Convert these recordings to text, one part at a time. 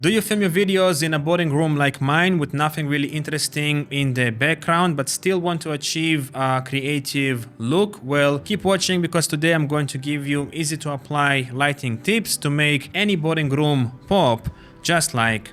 Do you film your videos in a boring room like mine with nothing really interesting in the background but still want to achieve a creative look? Well, keep watching because today I'm going to give you easy to apply lighting tips to make any boring room pop just like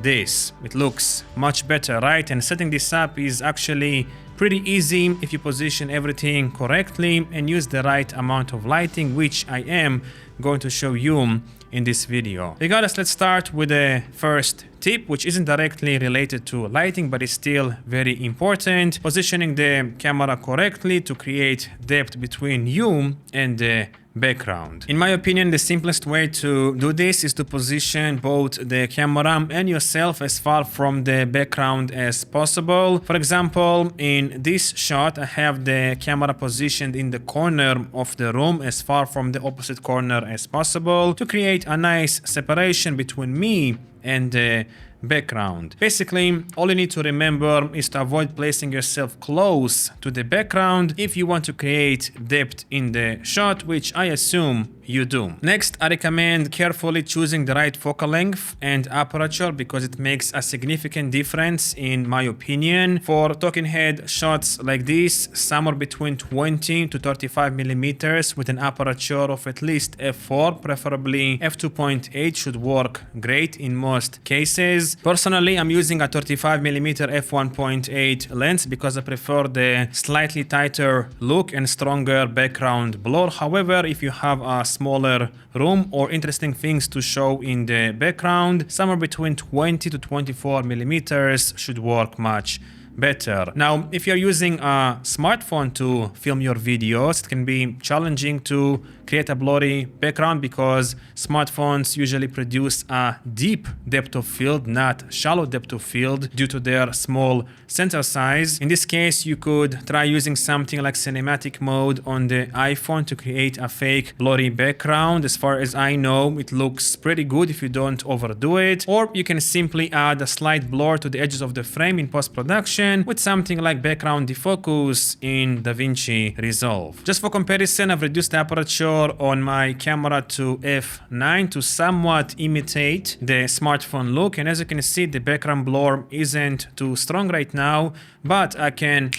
this. It looks much better, right? And setting this up is actually pretty easy if you position everything correctly and use the right amount of lighting, which I am going to show you in this video. Regardless, let's start with the first tip, which isn't directly related to lighting but is still very important. Positioning the camera correctly to create depth between you and the background. In my opinion, the simplest way to do this is to position both the camera and yourself as far from the background as possible. For example, in this shot, I have the camera positioned in the corner of the room as far from the opposite corner as possible to create a nice separation between me and the background. Basically, all you need to remember is to avoid placing yourself close to the background if you want to create depth in the shot, which I assume you do. Next, I recommend carefully choosing the right focal length and aperture because it makes a significant difference in my opinion. For talking head shots like this, somewhere between 20 to 35 millimeters with an aperture of at least f4, preferably f2.8 should work great in most cases. Personally, I'm using a 35mm f1.8 lens because I prefer the slightly tighter look and stronger background blur. However, if you have a smaller room or interesting things to show in the background, somewhere between 20 to 24 millimeters should work much better. Now, if you're using a smartphone to film your videos, it can be challenging to create a blurry background because smartphones usually produce a deep depth of field, not shallow depth of field due to their small sensor size. In this case, you could try using something like cinematic mode on the iPhone to create a fake blurry background. As far as I know, it looks pretty good if you don't overdo it. Or you can simply add a slight blur to the edges of the frame in post-production with something like background defocus in DaVinci Resolve. Just for comparison, I've reduced the aperture on my camera to f9 to somewhat imitate the smartphone look, and as you can see, the background blur isn't too strong right now, but I can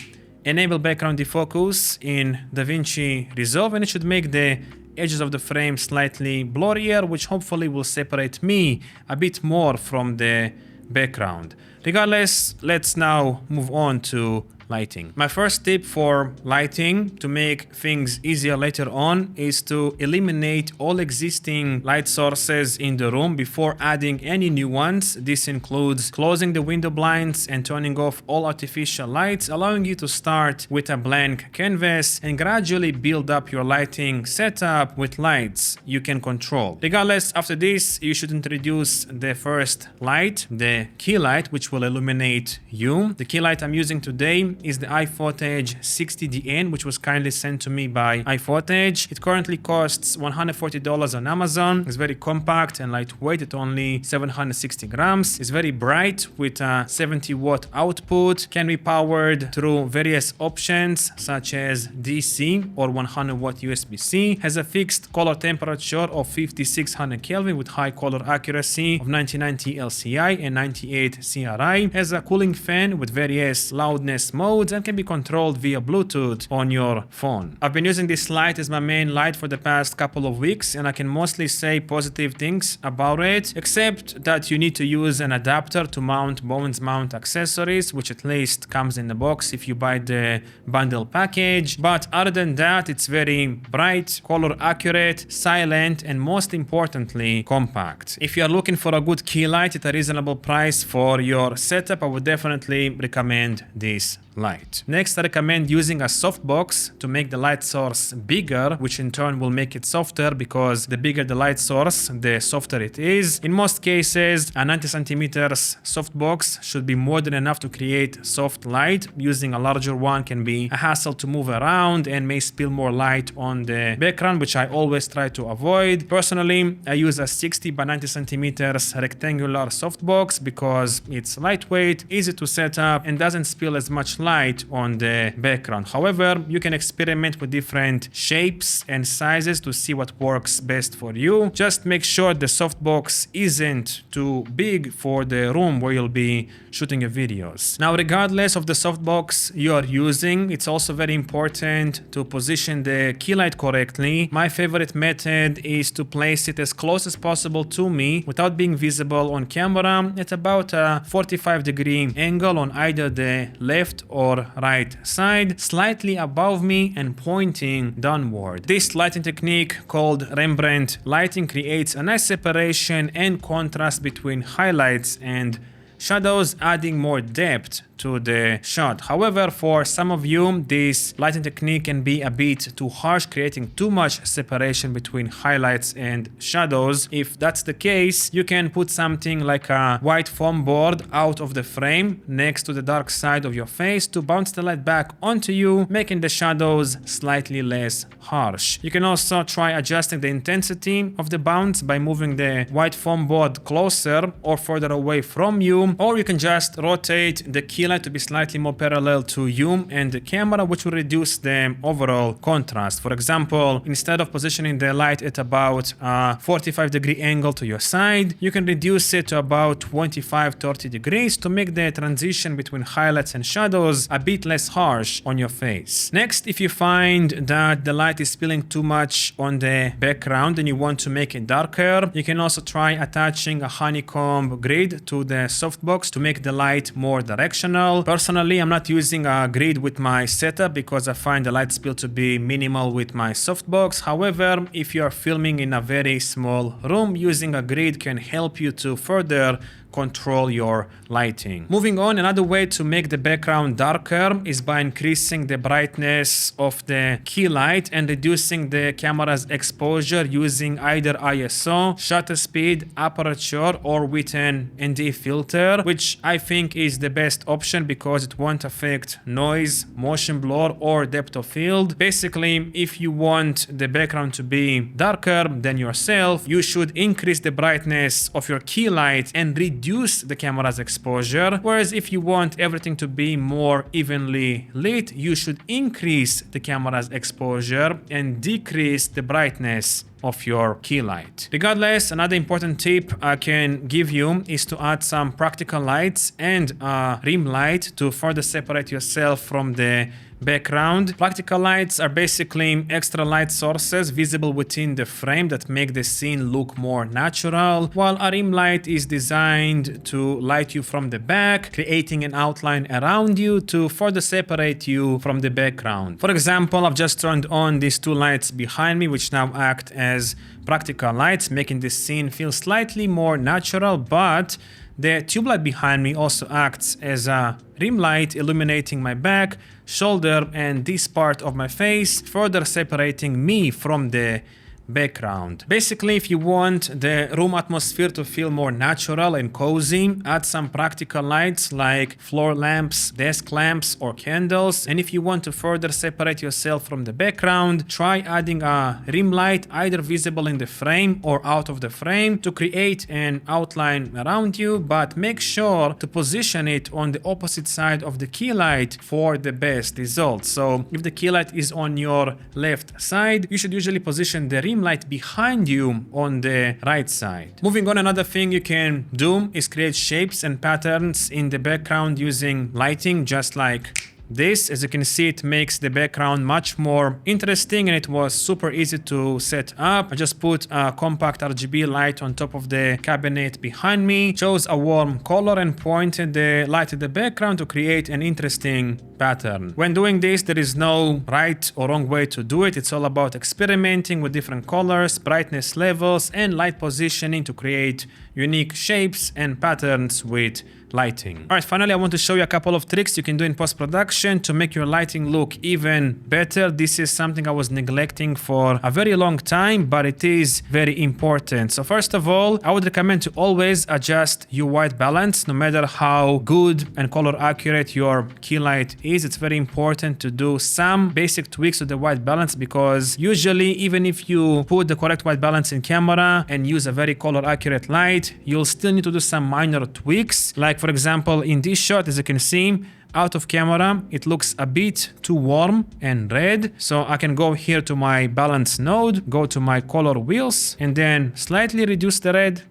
enable background defocus in DaVinci Resolve and it should make the edges of the frame slightly blurrier, which hopefully will separate me a bit more from the background. Regardless, let's now move on to lighting. My first tip for lighting to make things easier later on is to eliminate all existing light sources in the room before adding any new ones. This includes closing the window blinds and turning off all artificial lights, allowing you to start with a blank canvas and gradually build up your lighting setup with lights you can control. Regardless, after this, you should introduce the first light, the key light, which will illuminate you. The key light I'm using today is the iFootage 60DN, which was kindly sent to me by iFootage. It currently costs $140 on Amazon. It's very compact and lightweight at only 760 grams. It's very bright with a 70-watt output, can be powered through various options such as DC or 100-watt USB-C, has a fixed color temperature of 5600 Kelvin with high color accuracy of 1990 LCI and 98 CRI, has a cooling fan with various loudness modes and can be controlled via Bluetooth on your phone. I've been using this light as my main light for the past couple of weeks and I can mostly say positive things about it, except that you need to use an adapter to mount Bowens mount accessories, which at least comes in the box if you buy the bundle package. But other than that, it's very bright, color accurate, silent, and most importantly, compact. If you are looking for a good key light at a reasonable price for your setup, I would definitely recommend this light. Next, I recommend using a softbox to make the light source bigger, which in turn will make it softer because the bigger the light source, the softer it is. In most cases, a 90 centimeters softbox should be more than enough to create soft light. Using a larger one can be a hassle to move around and may spill more light on the background, which I always try to avoid. Personally, I use a 60 by 90 centimeters rectangular softbox because it's lightweight, easy to set up, and doesn't spill as much light on the background. However, you can experiment with different shapes and sizes to see what works best for you. Just make sure the softbox isn't too big for the room where you'll be shooting your videos. Now, regardless of the softbox you are using, it's also very important to position the key light correctly. My favorite method is to place it as close as possible to me without being visible on camera at about a 45-degree angle on either the left or right side, slightly above me and pointing downward. This lighting technique called Rembrandt lighting creates a nice separation and contrast between highlights and shadows, adding more depth to the shot. However, for some of you, this lighting technique can be a bit too harsh, creating too much separation between highlights and shadows. If that's the case, you can put something like a white foam board out of the frame next to the dark side of your face to bounce the light back onto you, making the shadows slightly less harsh. You can also try adjusting the intensity of the bounce by moving the white foam board closer or further away from you, or you can just rotate the key light to be slightly more parallel to you and the camera, which will reduce the overall contrast. For example, instead of positioning the light at about a 45-degree angle to your side, you can reduce it to about 25-30 degrees to make the transition between highlights and shadows a bit less harsh on your face. Next, if you find that the light is spilling too much on the background and you want to make it darker, you can also try attaching a honeycomb grid to the softbox to make the light more directional. Personally, I'm not using a grid with my setup because I find the light spill to be minimal with my softbox. However, if you are filming in a very small room, using a grid can help you to further control your lighting. Moving on, another way to make the background darker is by increasing the brightness of the key light and reducing the camera's exposure using either ISO, shutter speed, aperture, or with an ND filter, which I think is the best option because it won't affect noise, motion blur, or depth of field. Basically, if you want the background to be darker than yourself, you should increase the brightness of your key light and reduce the camera's exposure, whereas if you want everything to be more evenly lit, you should increase the camera's exposure and decrease the brightness of your key light. Regardless, another important tip I can give you is to add some practical lights and a rim light to further separate yourself from the background. Practical lights are basically extra light sources visible within the frame that make the scene look more natural, while a rim light is designed to light you from the back, creating an outline around you to further separate you from the background. For example, I've just turned on these two lights behind me, which now act as practical lights, making this scene feel slightly more natural, but the tube light behind me also acts as a rim light, illuminating my back, shoulder, and this part of my face, further separating me from the background. Basically, if you want the room atmosphere to feel more natural and cozy, add some practical lights like floor lamps, desk lamps, or candles. And if you want to further separate yourself from the background, try adding a rim light either visible in the frame or out of the frame to create an outline around you, but make sure to position it on the opposite side of the key light for the best results. So if the key light is on your left side, you should usually position the rim light behind you on the right side. Moving on, another thing you can do is create shapes and patterns in the background using lighting, just like this. As you can see, it makes the background much more interesting and it was super easy to set up. I just put a compact RGB light on top of the cabinet behind me, chose a warm color and pointed the light at the background to create an interesting pattern. When doing this, there is no right or wrong way to do it. It's all about experimenting with different colors, brightness levels, and light positioning to create unique shapes and patterns with lighting. Alright, finally I want to show you a couple of tricks you can do in post-production to make your lighting look even better. This is something I was neglecting for a very long time, but it is very important. So first of all, I would recommend to always adjust your white balance, no matter how good and color accurate your key light is it's very important to do some basic tweaks to the white balance, because usually even if you put the correct white balance in camera and use a very color accurate light, you'll still need to do some minor tweaks. Like for example, in this shot, as you can see, out of camera, it looks a bit too warm and red. So I can go here to my balance node, go to my color wheels, and then slightly reduce the red,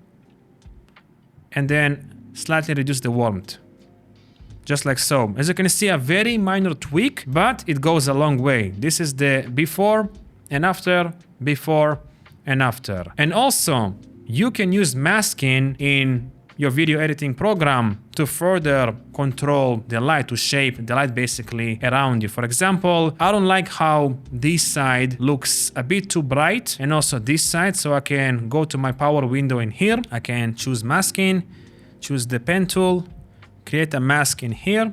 and then slightly reduce the warmth. Just like so. As you can see, a very minor tweak, but it goes a long way. This is the before and after, before and after. And also, you can use masking in your video editing program to further control the light, to shape the light basically around you. For example, I don't like how this side looks a bit too bright, and also this side, so I can go to my power window in here. I can choose masking, choose the pen tool, create a mask in here,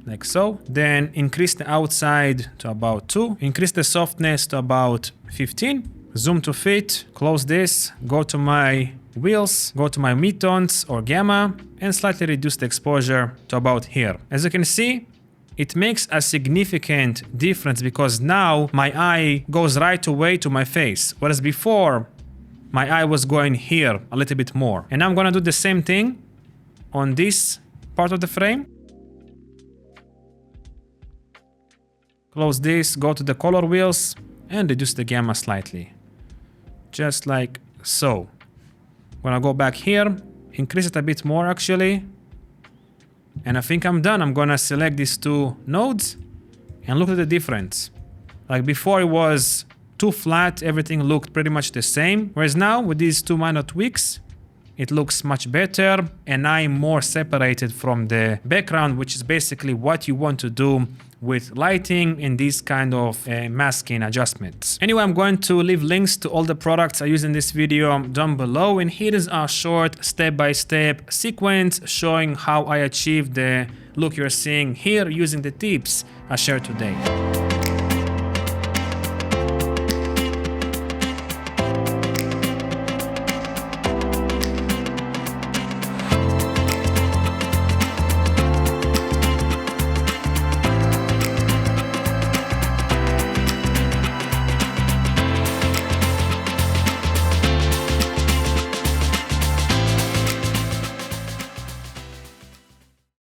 like so. Then increase the outside to about 2, increase the softness to about 15, zoom to fit, close this, go to my wheels, go to my midtones or gamma, and slightly reduce the exposure to about here. As you can see, it makes a significant difference, because now my eye goes right away to my face, whereas before my eye was going here a little bit more. And I'm gonna do the same thing on this part of the frame. Close this, go to the color wheels, and reduce the gamma slightly. Just like so. I'm gonna go back here, increase it a bit more actually, and I think I'm done. I'm gonna select these two nodes and look at the difference. Like before it was too flat, everything looked pretty much the same, whereas now with these two minor tweaks, it looks much better, and I'm more separated from the background, which is basically what you want to do with lighting and these kind of masking adjustments. Anyway, I'm going to leave links to all the products I use in this video down below, and here is a short step-by-step sequence showing how I achieved the look you're seeing here using the tips I shared today.